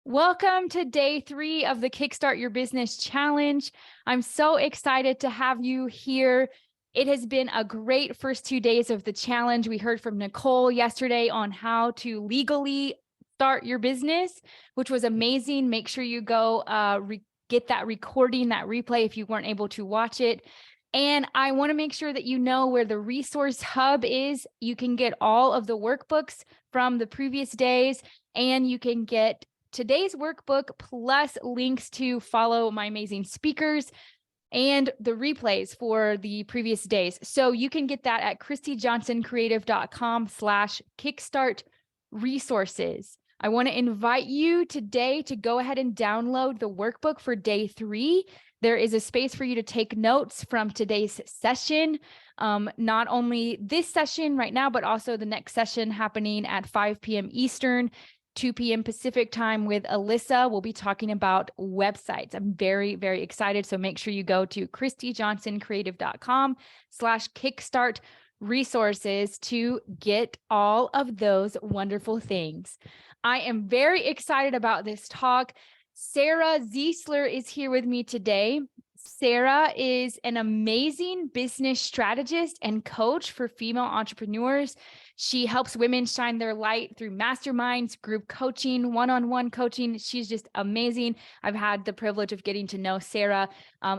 Welcome to day 3 of the Kickstart Your Business Challenge. I'm so excited to have you here. It has been a great first 2 days of the challenge. We heard from Nicole yesterday on how to legally start your business, which was amazing. Make sure you go get that recording, that replay if you weren't able to watch it. And I want to make sure that you know where the resource hub is. You can get all of the workbooks from the previous days, and you can get today's workbook plus links to follow my amazing speakers and the replays for the previous days. So you can get that at christyjohnsoncreative.com/kickstart resources. I want to invite you today to go ahead and download the workbook for day 3. There is a space for you to take notes from today's session. Not only this session right now, but also the next session happening at 5 p.m. Eastern, 2 p.m. Pacific time with Alyssa. We'll be talking about websites. I'm very, very excited. So make sure you go to christyjohnsoncreative.com/kickstart resources to get all of those wonderful things. I am very excited about this talk. Sarah Ziesler is here with me today. Sarah is an amazing business strategist and coach for female entrepreneurs. She helps women shine their light through masterminds, group coaching, one-on-one coaching. She's just amazing. I've had the privilege of getting to know Sarah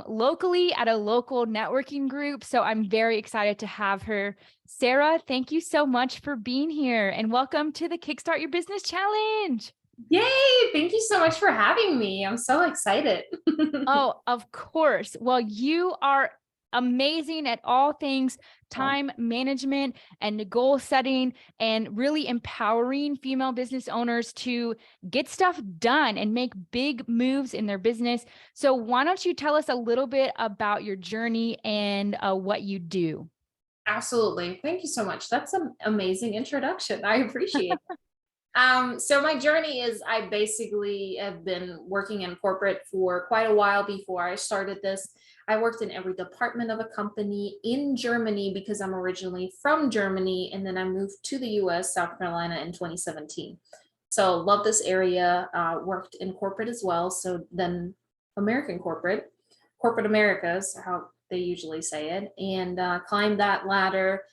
locally at a local networking group. So I'm very excited to have her. Sarah, thank you so much for being here and welcome to the Kickstart Your Business Challenge. Yay! Thank you so much for having me. I'm so excited. Oh, of course. Well, you are amazing at all things time management and goal setting and really empowering female business owners to get stuff done and make big moves in their business. So why don't you tell us a little bit about your journey and what you do? Absolutely. Thank you so much. That's an amazing introduction. I appreciate it. So my journey is I basically have been working in corporate for quite a while before I started this. I worked in every department of a company in Germany because I'm originally from Germany. And then I moved to the US, South Carolina in 2017. So love this area, worked in corporate as well. So then American corporate America is how they usually say it, and climbed that ladder.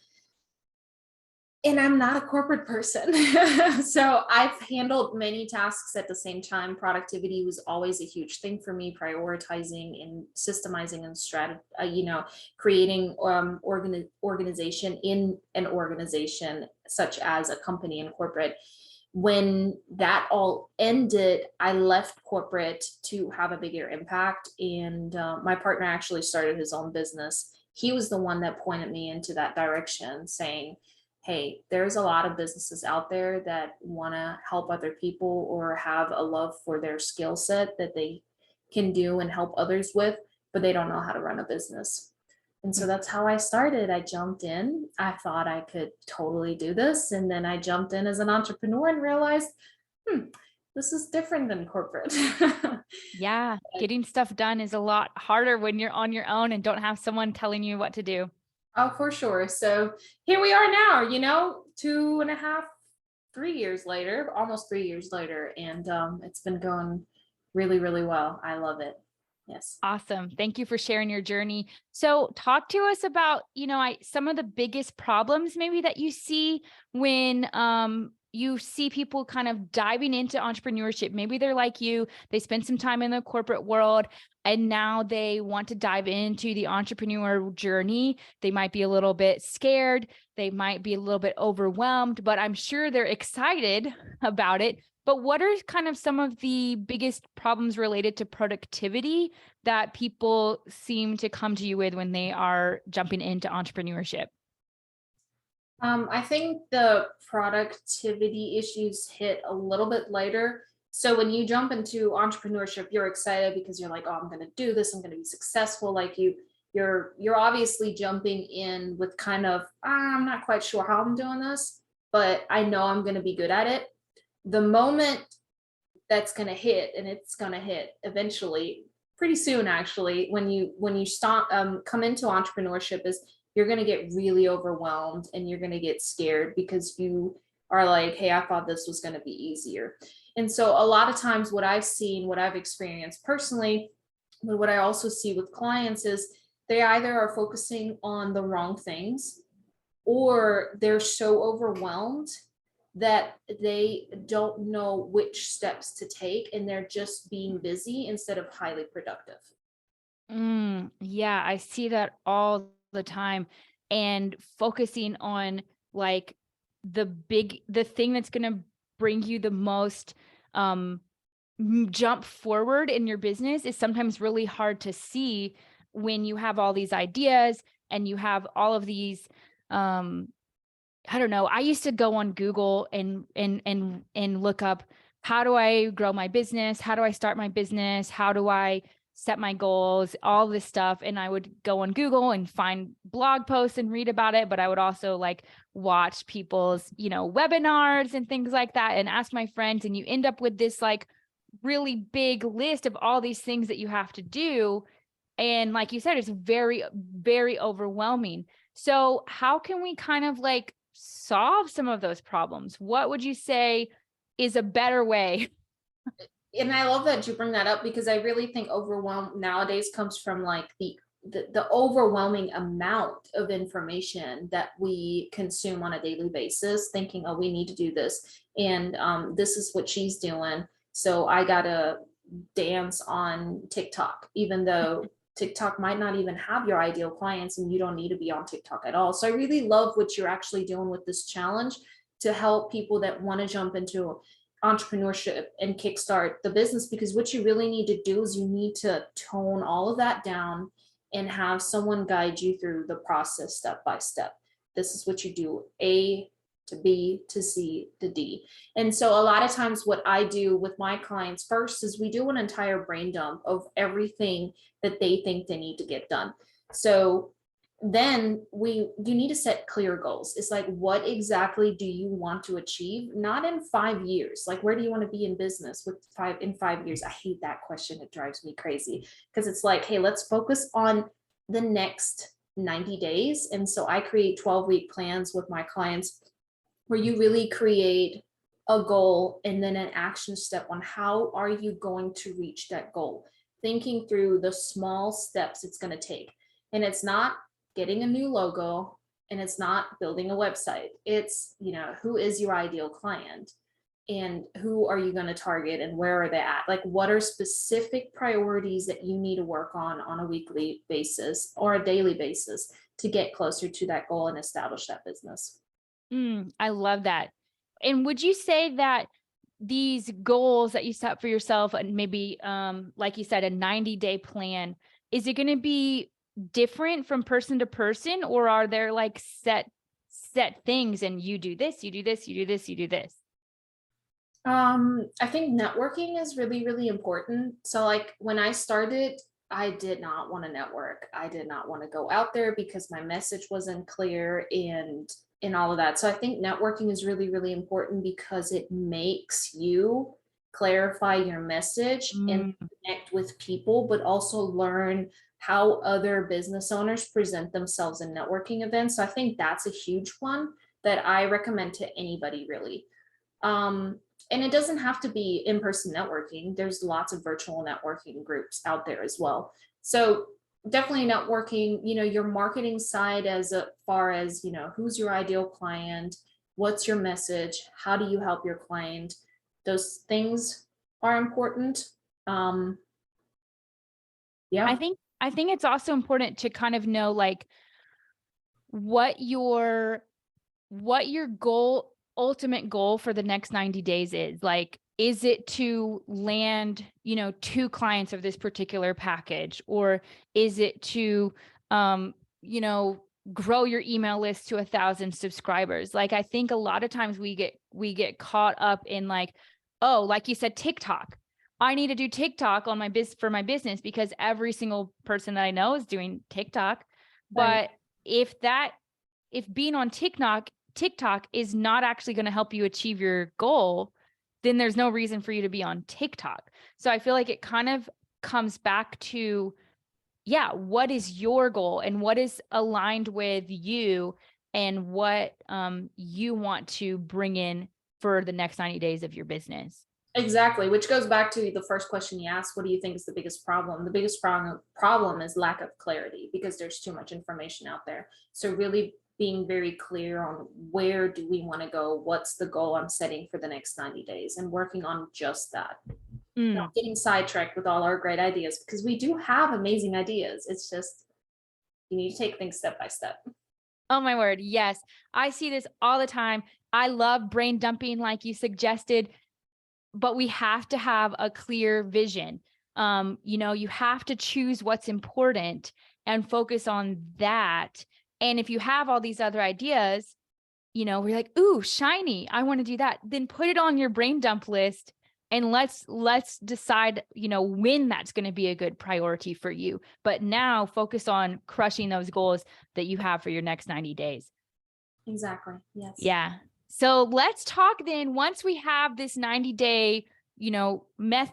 And I'm not a corporate person. So I've handled many tasks at the same time. Productivity was always a huge thing for me, prioritizing and systemizing and creating organization in an organization such as a company and corporate. When that all ended, I left corporate to have a bigger impact. And my partner actually started his own business. He was the one that pointed me into that direction, saying, hey, there's a lot of businesses out there that want to help other people or have a love for their skill set that they can do and help others with, but they don't know how to run a business. And so that's how I started. I jumped in. I thought I could totally do this. And then I jumped in as an entrepreneur and realized, this is different than corporate. Yeah, getting stuff done is a lot harder when you're on your own and don't have someone telling you what to do. Oh, for sure. So here we are now, 2.5, 3 years later, almost 3 years later. And it's been going really, really well. I love it. Yes. Awesome. Thank you for sharing your journey. So talk to us about, some of the biggest problems maybe that you see when you see people kind of diving into entrepreneurship. Maybe they're like you, they spend some time in the corporate world and now they want to dive into the entrepreneur journey. They might be a little bit scared. They might be a little bit overwhelmed, but I'm sure they're excited about it. But what are kind of some of the biggest problems related to productivity that people seem to come to you with when they are jumping into entrepreneurship? I think the productivity issues hit a little bit later. So when you jump into entrepreneurship, you're excited because you're like, oh, I'm going to do this. I'm going to be successful. Like you're obviously jumping in with kind of, I'm not quite sure how I'm doing this, but I know I'm going to be good at it. The moment that's going to hit, and it's going to hit eventually pretty soon, actually, when you start come into entrepreneurship, is you're going to get really overwhelmed and you're going to get scared because you are like, hey, I thought this was going to be easier. And so a lot of times what I've seen, what I've experienced personally, but what I also see with clients is they either are focusing on the wrong things, or they're so overwhelmed that they don't know which steps to take, and they're just being busy instead of highly productive. Yeah, I see that all the time. And focusing on like the thing that's going to bring you the most um jump forward in your business is sometimes really hard to see when you have all these ideas and you have all of these um I don't know. I used to go on Google and look up, how do I grow my business? How do I start my business? How do I set my goals? All this stuff. And I would go on Google and find blog posts and read about it, but I would also like watch people's, webinars and things like that and ask my friends, and you end up with this like really big list of all these things that you have to do. And like you said, it's very, very overwhelming. So how can we kind of like solve some of those problems? What would you say is a better way? And I love that you bring that up, because I really think overwhelm nowadays comes from like the overwhelming amount of information that we consume on a daily basis, thinking, oh, we need to do this, and this is what she's doing, so I gotta dance on TikTok, even though TikTok might not even have your ideal clients, and you don't need to be on TikTok at all. So I really love what you're actually doing with this challenge to help people that want to jump into entrepreneurship and kickstart the business, because what you really need to do is you need to tone all of that down and have someone guide you through the process step by step. This is what you do: A to B to C to D. And so a lot of times what I do with my clients first is we do an entire brain dump of everything that they think they need to get done. So then you need to set clear goals. It's like, what exactly do you want to achieve? Not in 5 years. Like, where do you want to be in business with in 5 years? I hate that question. It drives me crazy, because it's like, hey, let's focus on the next 90 days. And so I create 12-week plans with my clients, where you really create a goal and then an action step on how are you going to reach that goal, thinking through the small steps it's going to take. And it's not getting a new logo, and it's not building a website. It's, who is your ideal client, and who are you going to target, and where are they at? Like, what are specific priorities that you need to work on a weekly basis or a daily basis to get closer to that goal and establish that business? I love that. And would you say that these goals that you set for yourself, and maybe like you said, a 90-day plan, is it going to be different from person to person, or are there like set things and you do this, you do this, you do this, you do this? I think networking is really, really important. So like when I started, I did not want to network. I did not want to go out there because my message wasn't clear and all of that. So I think networking is really, really important, because it makes you clarify your message and Mm, connect with people, but also learn how other business owners present themselves in networking events. So I think that's a huge one that I recommend to anybody, really. And it doesn't have to be in-person networking. There's lots of virtual networking groups out there as well. So definitely networking, your marketing side, as far as, who's your ideal client, what's your message, how do you help your client? Those things are important. Um, I yeah. think I think it's also important to kind of know like what your ultimate goal for the next 90 days is. Like, is it to land, 2 clients of this particular package, or is it to, um, you know, grow your email list to 1,000 subscribers? Like, I think a lot of times we get caught up in like, oh, like you said, TikTok. I need to do TikTok on for my business because every single person that I know is doing TikTok. Right. But if being on TikTok is not actually going to help you achieve your goal, then there's no reason for you to be on TikTok. So I feel like it kind of comes back to, yeah, what is your goal and what is aligned with you, and what you want to bring in for the next 90 days of your business. Exactly, which goes back to the first question you asked, what do you think is the biggest problem? The biggest problem is lack of clarity because there's too much information out there. So really being very clear on where do we want to go, what's the goal I'm setting for the next 90 days, and working on just that. Mm. Not getting sidetracked with all our great ideas, because we do have amazing ideas. It's just you need to take things step by step. Oh my word. Yes. I see this all the time. I love brain dumping, like you suggested, but we have to have a clear vision. You have to choose what's important and focus on that. And if you have all these other ideas, we're like, ooh, shiny, I want to do that. Then put it on your brain dump list and let's decide, when that's going to be a good priority for you. But now focus on crushing those goals that you have for your next 90 days. Exactly. Yes. Yeah. So let's talk then, once we have this 90-day,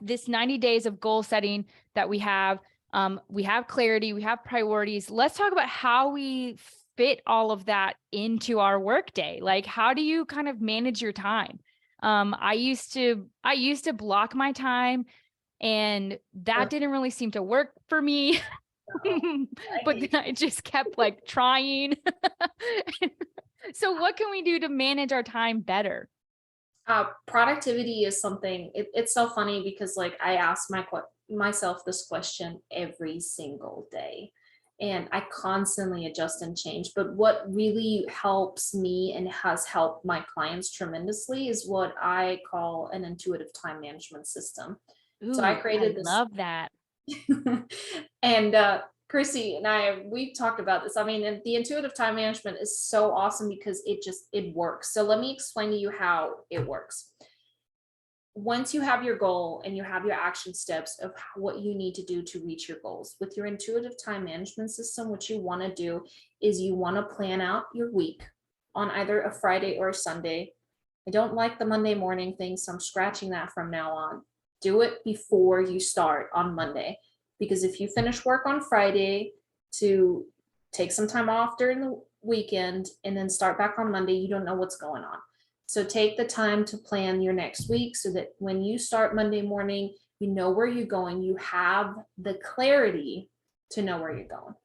this 90 days of goal setting that we have clarity, we have priorities. Let's talk about how we fit all of that into our workday. Like, how do you kind of manage your time? I used to block my time, and that didn't really seem to work for me. But then I just kept like trying. So what can we do to manage our time better? Productivity is something, it's so funny because like I ask myself this question every single day, and I constantly adjust and change. But what really helps me and has helped my clients tremendously is what I call an intuitive time management system. So I Ooh, I created this love that. and Chrissy and we've talked about this. I mean, and the intuitive time management is so awesome because it works. So let me explain to you how it works. Once you have your goal and you have your action steps of what you need to do to reach your goals, with your intuitive time management system, what you want to do is you want to plan out your week on either a Friday or a Sunday. I don't like the Monday morning thing, so I'm scratching that from now on. Do it before you start on Monday, because if you finish work on Friday to take some time off during the weekend and then start back on Monday, you don't know what's going on. So take the time to plan your next week so that when you start Monday morning, you know where you're going. You have the clarity to know where you're going.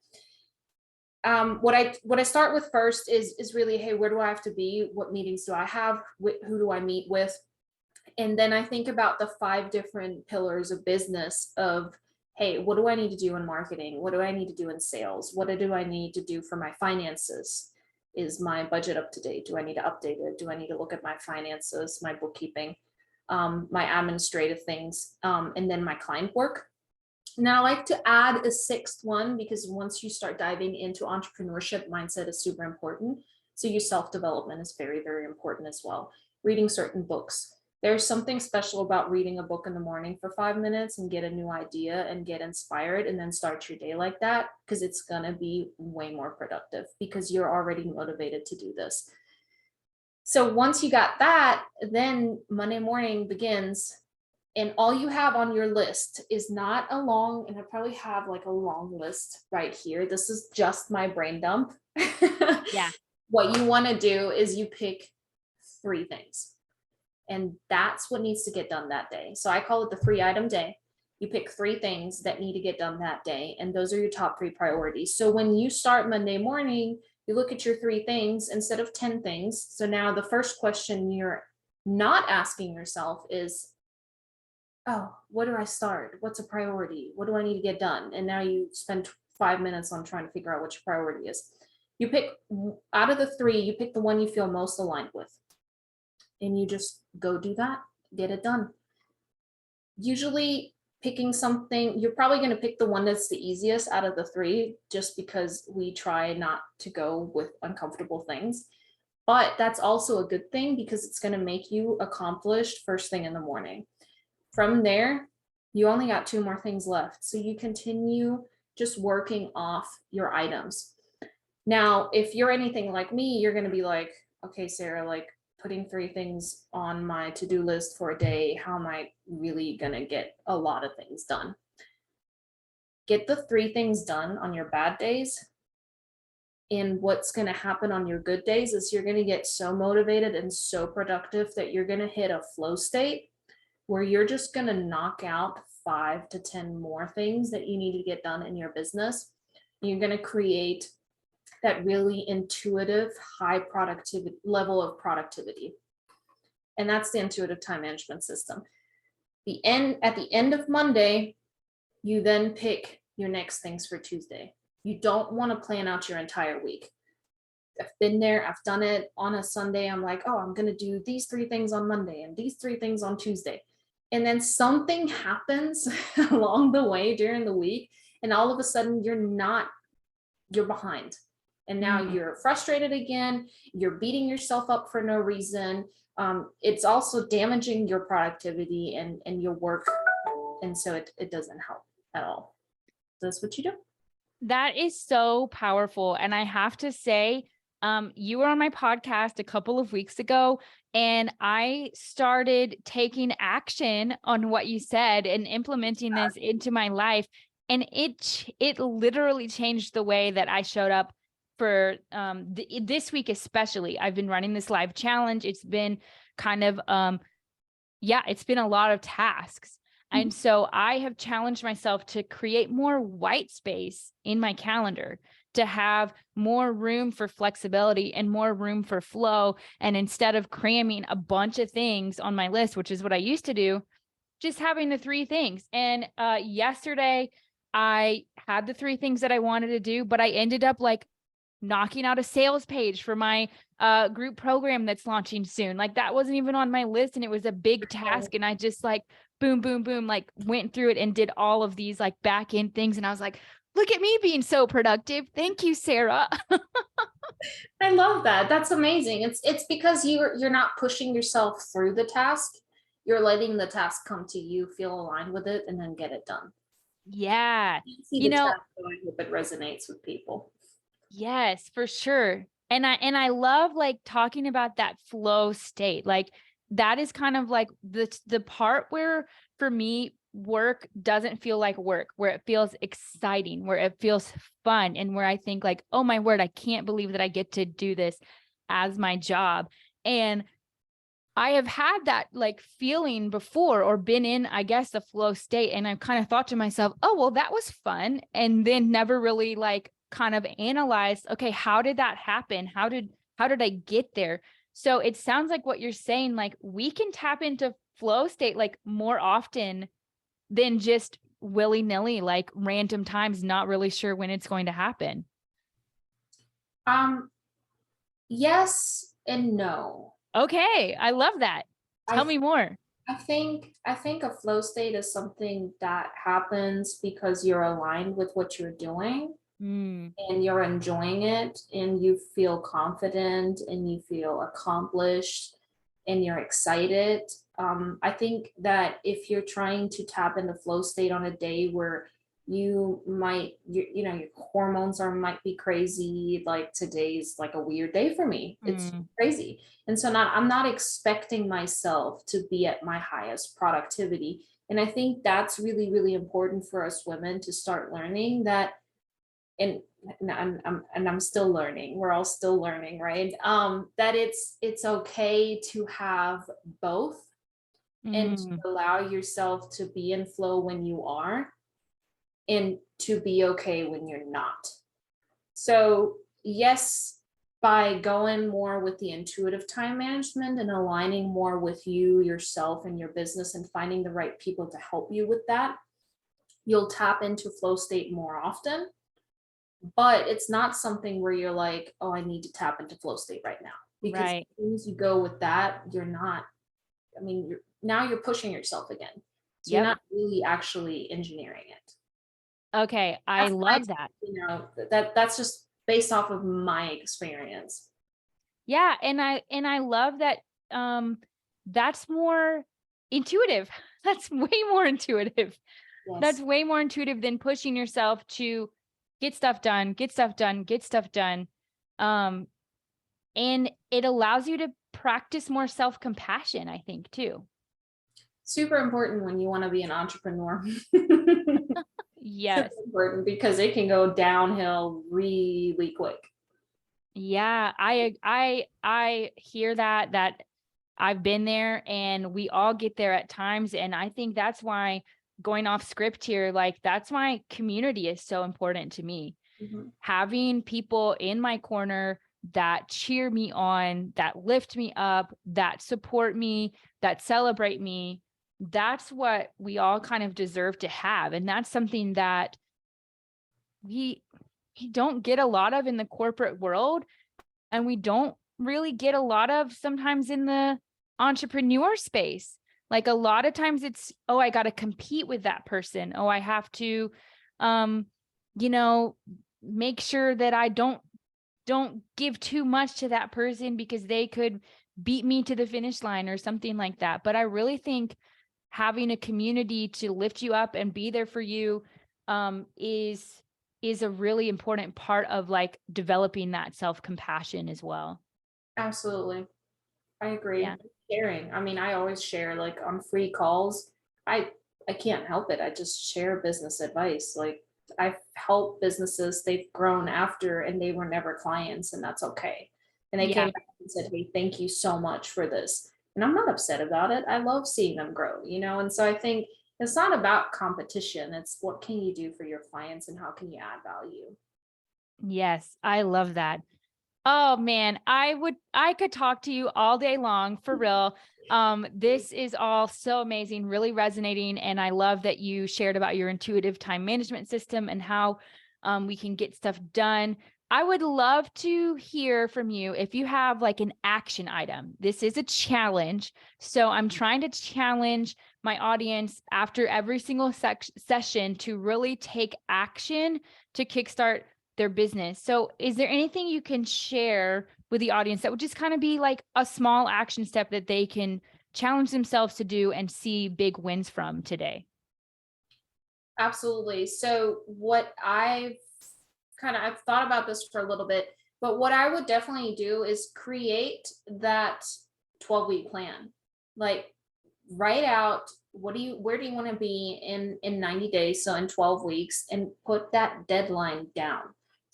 What I start with first is really, hey, where do I have to be? What meetings do I have? Who do I meet with? And then I think about the 5 different pillars of business of, hey, what do I need to do in marketing? What do I need to do in sales? What do I need to do for my finances? Is my budget up to date? Do I need to update it? Do I need to look at my finances, my bookkeeping, my administrative things, and then my client work? Now, I like to add a 6th one because once you start diving into entrepreneurship, mindset is super important. So your self-development is very, very important as well. Reading certain books. There's something special about reading a book in the morning for 5 minutes and get a new idea and get inspired and then start your day like that, because it's going to be way more productive because you're already motivated to do this. So once you got that, then Monday morning begins, and all you have on your list is not a long, and I probably have like a long list right here. This is just my brain dump. Yeah. What you want to do is you pick 3 things, and that's what needs to get done that day. So I call it the 3-item day. You pick 3 things that need to get done that day, and those are your top 3 priorities. So when you start Monday morning, you look at your 3 things instead of 10 things. So now the first question you're not asking yourself is, oh, what do I start? What's a priority? What do I need to get done? And now you spend 5 minutes on trying to figure out what your priority is. You pick out of the 3, you pick the one you feel most aligned with, and you just go do that, get it done. Usually picking something, you're probably going to pick the one that's the easiest out of the 3, just because we try not to go with uncomfortable things. But that's also a good thing because it's going to make you accomplished first thing in the morning. From there, you only got 2 more things left. So you continue just working off your items. Now, if you're anything like me, you're going to be like, okay, Sarah, like putting 3 things on my to-do list for a day, how am I really going to get a lot of things done? Get the 3 things done on your bad days. And what's going to happen on your good days is you're going to get so motivated and so productive that you're going to hit a flow state where you're just going to knock out 5 to 10 more things that you need to get done in your business. You're going to create that really intuitive, high productivity level of productivity. And that's the intuitive time management system. At the end of Monday, you then pick your next things for Tuesday. You don't want to plan out your entire week. I've been there, I've done it on a Sunday. I'm like, oh, I'm going to do these 3 things on Monday and these 3 things on Tuesday. And then something happens along the way during the week. And all of a sudden you're behind. And now you're frustrated again. You're beating yourself up for no reason. It's also damaging your productivity and your work. And so it doesn't help at all. That's what you do. That is so powerful. And I have to say, you were on my podcast a couple of weeks ago, and I started taking action on what you said and implementing this into my life. And it literally changed the way that I showed up for this week, especially. I've been running this live challenge. It's been kind of, it's been a lot of tasks. And so I have challenged myself to create more white space in my calendar, to have more room for flexibility and more room for flow. And instead of cramming a bunch of things on my list, which is what I used to do, just having the 3 things. And yesterday I had the 3 things that I wanted to do, but I ended up like knocking out a sales page for my group program that's launching soon. Like that wasn't even on my list, and it was a big task. And I just like, boom, boom, boom, like went through it and did all of these like back end things. And I was like, look at me being so productive. Thank you, Sarah. I love that. That's amazing. It's because you're not pushing yourself through the task. You're letting the task come to you, feel aligned with it, and then get it done. Yeah. See the task, so I hope it resonates with people. Yes, for sure. And I love like talking about that flow state. Like that is kind of like the part where for me work doesn't feel like work, where it feels exciting, where it feels fun, and where I think like, oh my word, I can't believe that I get to do this as my job. And I have had that like feeling before, or been in, I guess, the flow state. And I've kind of thought to myself, oh, well, that was fun. And then never really like kind of analyzed, okay, how did that happen? How did I get there? So it sounds like what you're saying, like we can tap into flow state like more often than just willy-nilly, like random times, not really sure when it's going to happen. Yes and no. Okay, I love that. Tell me more. I think a flow state is something that happens because you're aligned with what you're doing and you're enjoying it, and you feel confident and you feel accomplished and you're excited. I think that if you're trying to tap into flow state on a day where your hormones might be crazy, like today's like a weird day for me, it's crazy. And so I'm not expecting myself to be at my highest productivity. And I think that's really, really important for us women to start learning that. And I'm still learning. We're all still learning, right? That it's okay to have both, and to allow yourself to be in flow when you are, and to be okay when you're not. So yes, by going more with the intuitive time management and aligning more with you, yourself, and your business, and finding the right people to help you with that, you'll tap into flow state more often. But it's not something where you're like, oh, I need to tap into flow state right now. Because as soon as you go with that, you're not, you're pushing yourself again. So you're not really actually engineering it. Okay. I love that. That's just based off of my experience. Yeah. And I love that. That's more intuitive. That's way more intuitive. Yes. That's way more intuitive than pushing yourself to get stuff done. And it allows you to practice more self-compassion, I think, too. Super important when you want to be an entrepreneur. Yes. Super important because it can go downhill really quick. Yeah, I hear that I've been there, and we all get there at times. And I think that's why, going off script here, like, that's why community is so important to me. Mhm. Having people in my corner that cheer me on, that lift me up, that support me, that celebrate me, that's what we all kind of deserve to have. And that's something that we don't get a lot of in the corporate world, and we don't really get a lot of sometimes in the entrepreneur space. Like, a lot of times it's, oh, I got to compete with that person. Oh, I have to, um, you know, make sure that I don't give too much to that person because they could beat me to the finish line or something like that. But I really think having a community to lift you up and be there for you, is a really important part of, like, developing that self-compassion as well. Absolutely. I Yeah. agree. Sharing. I mean, I always share like on free calls. I I can't help it. I just share business advice. Like I've helped businesses, they've grown after and they were never clients, and that's okay. And they came Yeah. back and said, "Hey, thank you so much for this." And I'm not upset about it. I love seeing them grow, you know? And so I think it's not about competition. It's what can you do for your clients and how can you add value? Yes, I love that. Oh man, I could talk to you all day long, for real. This is all so amazing, really resonating. And I love that you shared about your intuitive time management system and how we can get stuff done. I would love to hear from you if you have like an action item. This is a challenge. So I'm trying to challenge my audience after every single session to really take action to kickstart their business. So is there anything you can share with the audience that would just kind of be like a small action step that they can challenge themselves to do and see big wins from today? Absolutely. So what I've thought about this for a little bit, but what I would definitely do is create that 12-week plan. Like write out where do you want to be in 90 days, so in 12 weeks, and put that deadline down.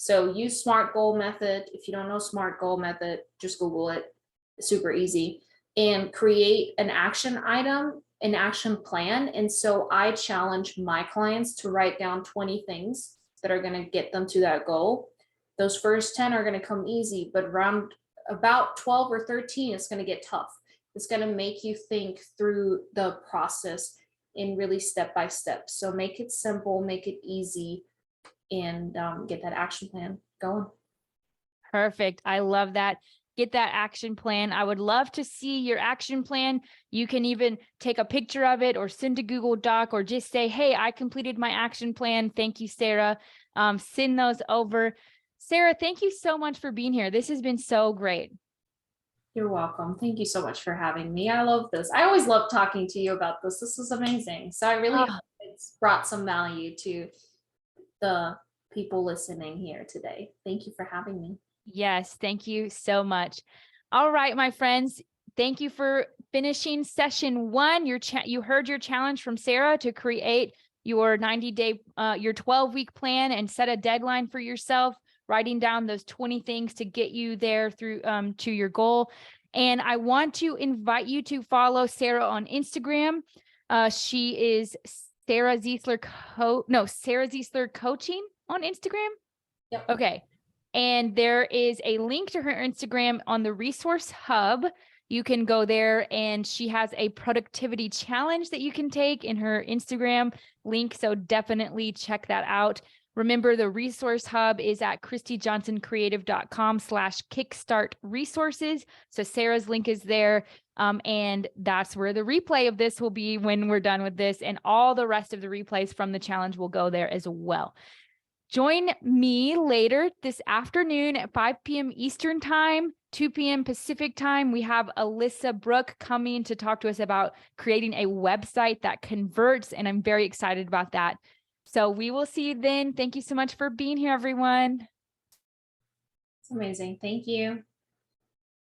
So use SMART goal method. If you don't know SMART goal method, just Google it. It's super easy. And create an action item, an action plan. And so I challenge my clients to write down 20 things that are going to get them to that goal. Those first 10 are going to come easy, but around about 12 or 13, it's going to get tough. It's going to make you think through the process in really step by step. So make it simple, make it easy, and get that action plan going. Perfect. I love that. Get that action plan. I would love to see your action plan. You can even take a picture of it or send a Google Doc or just say, hey, I completed my action plan. Thank you, Sarah. Send those over. Sarah, thank you so much for being here. This has been so great. You're welcome. Thank you so much for having me. I love this. I always love talking to you about this. This is amazing. So I really hope Oh, it's brought some value to the people listening here today. Thank you for having me. yes, thank you so much. All right, my friends, thank you for finishing session one. You heard your challenge from Sarah to create your 90-day, your 12-week plan and set a deadline for yourself, writing down those 20 things to get you there through to your goal. And I want to invite you to follow Sarah on Instagram. She is Sarah Ziesler Sarah Ziesler Coaching on Instagram. Yep. Okay. And there is a link to her Instagram on the resource hub. You can go there, and she has a productivity challenge that you can take in her Instagram link. So definitely check that out. Remember, the resource hub is at christyjohnsоncreative.com/kickstart resources. So Sarah's link is there. And that's where the replay of this will be when we're done with this. And all the rest of the replays from the challenge will go there as well. Join me later this afternoon at 5 p.m. Eastern Time, 2 p.m. Pacific Time. We have Alyssa Brooke coming to talk to us about creating a website that converts, and I'm very excited about that. So we will see you then. Thank you so much for being here, everyone. It's amazing. Thank you.